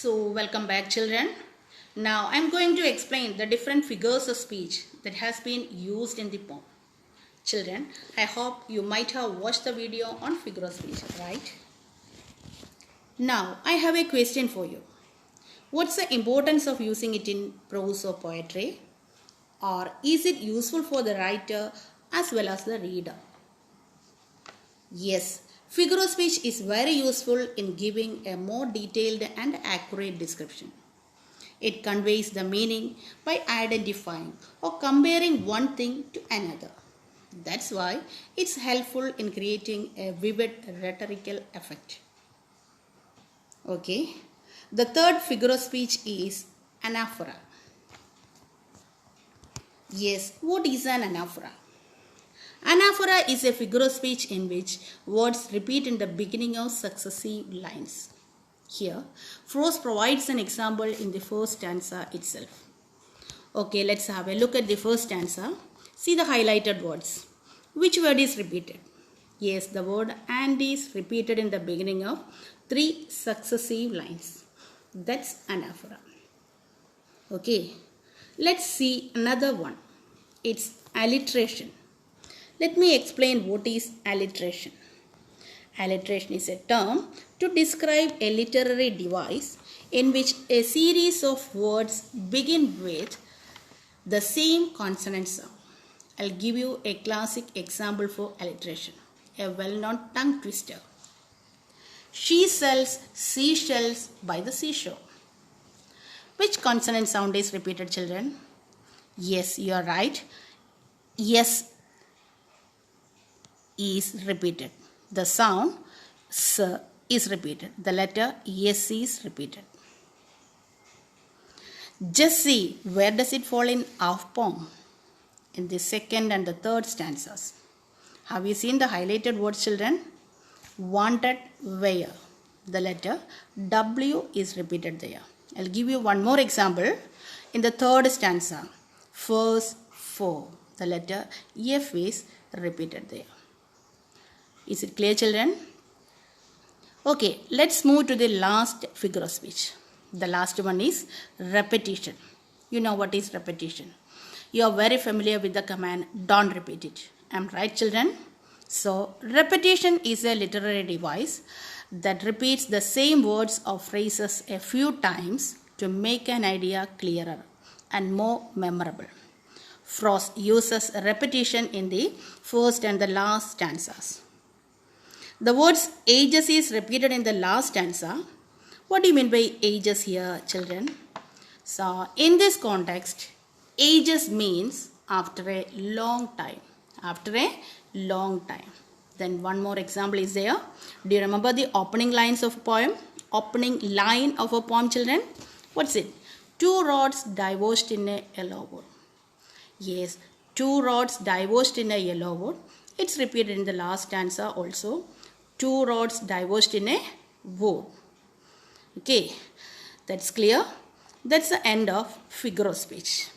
So welcome back children. Now I am going to explain the different figures of speech that has been used in the poem. Children, I hope you might have watched the video on figure of speech, right? Now I have a question for you. What's the importance of using it in prose or poetry? Or is it useful for the writer as well as the reader? Yes, figure of speech is very useful in giving a more detailed and accurate description. It conveys the meaning by identifying or comparing one thing to another. That's why it's helpful in creating a vivid rhetorical effect. Okay, the third figure of speech is anaphora. Yes, what is an anaphora? Anaphora is a figure of speech in which words repeat in the beginning of successive lines. Here, Frost provides an example in the first stanza itself. Okay, let's have a look at the first stanza. See the highlighted words. Which word is repeated? Yes, the word and is repeated in the beginning of 3 successive lines. That's anaphora. Okay, let's see another one. It's alliteration. Let me explain what is alliteration. Alliteration is a term to describe a literary device in which a series of words begin with the same consonant sound. I'll give you a classic example for alliteration, a well-known tongue twister. She sells seashells by the seashore. Which consonant sound is repeated, children? Yes, you are right. Yes is repeated. The sound S is repeated. The letter S is repeated. Just see, where does it fall in our poem? In the second and the third stanzas. Have you seen the highlighted words, children? Wanted where? The letter W is repeated there. I'll give you one more example. In the third stanza, first for, the letter F is repeated there. Is it clear, children? Okay, let's move to the last figure of speech. The last one is repetition. You know what is repetition. You are very familiar with the command, don't repeat it. Am I right, children? So, repetition is a literary device that repeats the same words or phrases a few times to make an idea clearer and more memorable. Frost uses repetition in the first and the last stanzas. The words ages is repeated in the last stanza. What do you mean by ages here, children? So, in this context, ages means after a long time. After a long time. Then one more example is there. Do you remember the opening lines of a poem? Opening line of a poem, children? What's it? 2 rods divorced in a yellow wood. Yes, 2 rods divorced in a yellow wood. It's repeated in the last stanza also. 2 rods divorced in a wood. Okay, that's clear. That's the end of figure of speech.